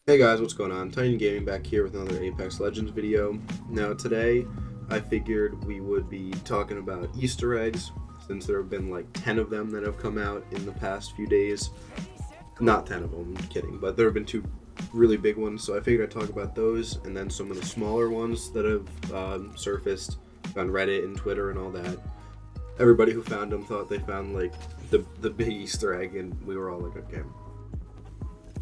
Hey guys, what's going on? Titan Gaming back here with another Apex Legends video. Now today, I figured we would be talking about Easter eggs, since there have been like 10 of them that have come out in the past few days. Not 10 of them, I'm kidding, but there have been two really big ones, so I figured I'd talk about those, and then some of the smaller ones that have surfaced on Reddit and Twitter and all that. Everybody who found them thought they found like the big Easter egg, and we were all like, okay.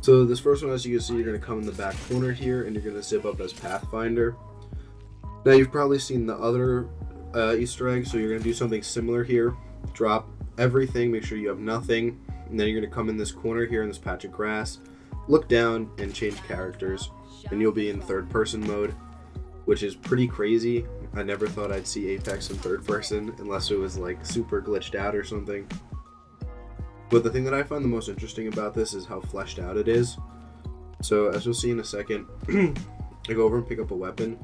So this first one, as you can see, you're going to come in the back corner here, and you're going to zip up as Pathfinder. Now you've probably seen the other Easter egg, so you're going to do something similar here. Drop everything, make sure you have nothing, and then you're going to come in this corner here in this patch of grass, look down, and change characters, and you'll be in third person mode, which is pretty crazy. I never thought I'd see Apex in third person, unless it was like super glitched out or something. But the thing that I find the most interesting about this is how fleshed out it is. So as you'll see in a second, I go over and pick up a weapon,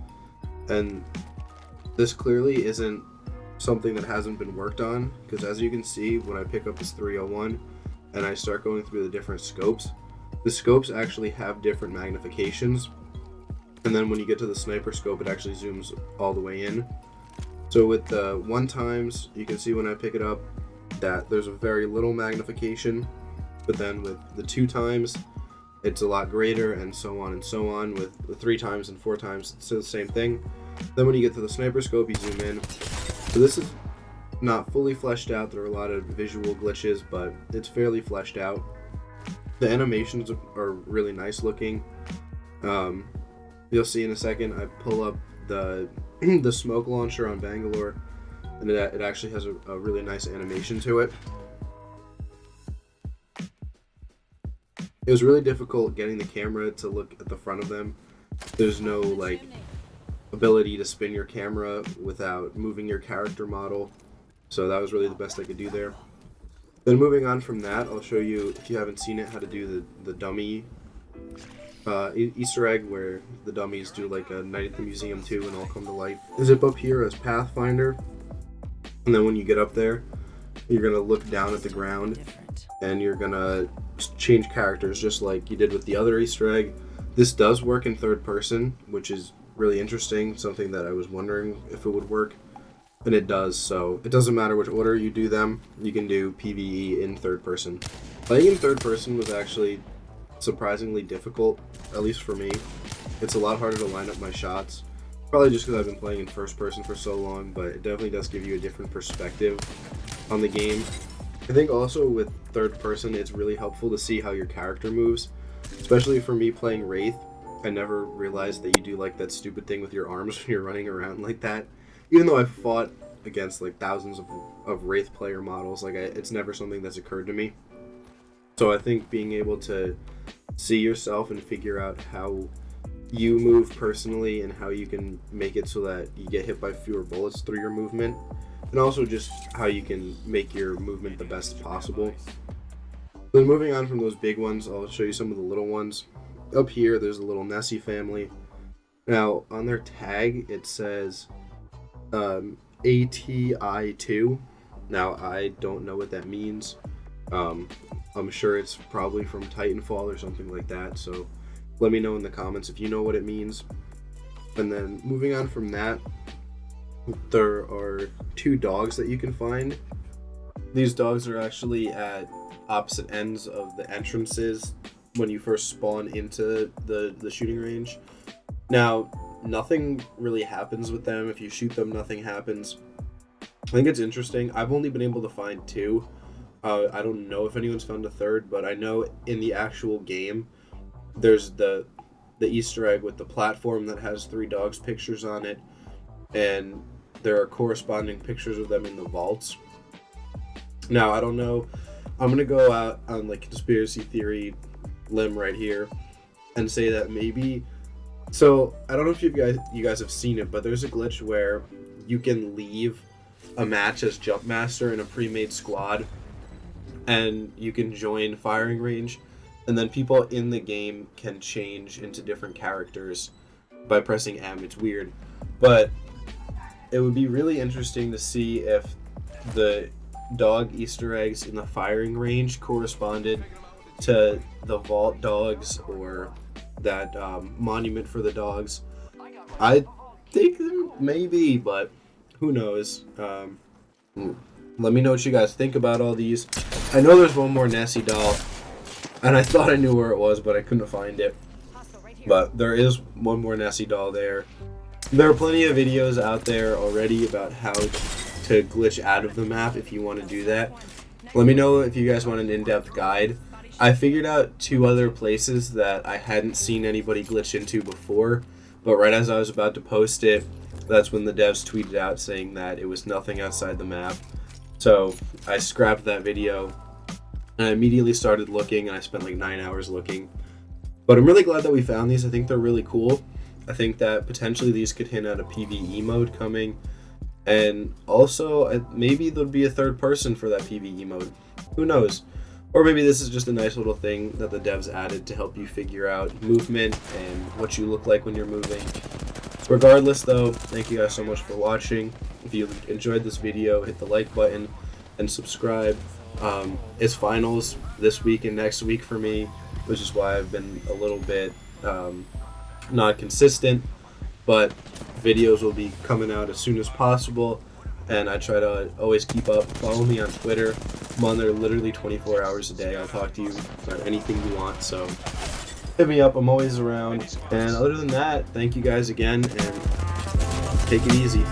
and this clearly isn't something that hasn't been worked on, because as you can see, when I pick up this 301 and I start going through the different scopes, the scopes actually have different magnifications, and then when you get to the sniper scope, it actually zooms all the way in. So with the 1x, you can see when I pick it up that there's a very little magnification, but then with the 2x, it's a lot greater, and so on and so on. With the 3x and 4x, it's the same thing. Then when you get to the sniper scope, you zoom in. So this is not fully fleshed out. There are a lot of visual glitches, but it's fairly fleshed out. The animations are really nice looking. You'll see in a second, I pull up the the smoke launcher on Bangalore, and it actually has a really nice animation to it. It was really difficult getting the camera to look at the front of them. There's no like ability to spin your camera without moving your character model, so that was really the best I could do there. Then moving on from that, I'll show you, if you haven't seen it, how to do the dummy Easter egg, where the dummies do like a night at the museum too and all come to life. Zip up here as Pathfinder, and then when you get up there, you're gonna look down at the ground, and you're gonna change characters just like you did with the other Easter egg. This does work in third person, which is really interesting, something that I was wondering if it would work, and it does. So it doesn't matter which order you do them, you can do PvE in third person. Playing in third person was actually surprisingly difficult, at least for me. It's a lot harder to line up my shots, probably just because I've been playing in first person for so long, but it definitely does give you a different perspective on the game. I think also with third person, it's really helpful to see how your character moves, especially for me playing Wraith. I never realized that you do like that stupid thing with your arms when you're running around like that. Even though I've fought against like thousands of Wraith player models, like it's never something that's occurred to me. So I think being able to see yourself and figure out how you move personally and how you can make it so that you get hit by fewer bullets through your movement, and also just how you can make your movement the best possible. Then moving on from those big ones, I'll show you some of the little ones. Up here, there's a little Nessie family. Now, on their tag, it says ATI2. Now, I don't know what that means. I'm sure it's probably from Titanfall or something like that, so let me know in the comments if you know what it means. And then moving on from that, there are two dogs that you can find. These dogs are actually at opposite ends of the entrances when you first spawn into the shooting range. Now, nothing really happens with them. If you shoot them, nothing happens. I think it's interesting. I've only been able to find two. I don't know if anyone's found a third, but I know in the actual game, there's the Easter egg with the platform that has three dogs' pictures on it, and there are corresponding pictures of them in the vaults. Now, I don't know. I'm gonna go out on like a conspiracy theory limb right here and say that maybe. So I don't know if you guys have seen it, but there's a glitch where you can leave a match as jump master in a pre-made squad, and you can join firing range, and then people in the game can change into different characters by pressing M. It's weird, but it would be really interesting to see if the dog Easter eggs in the firing range corresponded to the vault dogs or that monument for the dogs. I think maybe, but who knows? Let me know what you guys think about all these. I know there's one more Nessie doll, and I thought I knew where it was, but I couldn't find it. But there is one more Nessie doll there. There are plenty of videos out there already about how to glitch out of the map if you want to do that. Let me know if you guys want an in-depth guide. I figured out 2 other places that I hadn't seen anybody glitch into before, but right as I was about to post it, that's when the devs tweeted out saying that it was nothing outside the map. So I scrapped that video and I immediately started looking, and I spent like 9 hours looking. But I'm really glad that we found these. I think they're really cool. I think that potentially these could hint at a PvE mode coming. And also, maybe there'll be a third person for that PvE mode. Who knows? Or maybe this is just a nice little thing that the devs added to help you figure out movement and what you look like when you're moving. Regardless though, thank you guys so much for watching. If you enjoyed this video, hit the like button and subscribe. It's finals this week and next week for me, which is why I've been a little bit not consistent, but videos will be coming out as soon as possible, and I try to always keep up. Follow me on Twitter. I'm on there literally 24 hours a day. I'll talk to you about anything you want, so hit me up. I'm always around. And other than that, thank you guys again, and take it easy.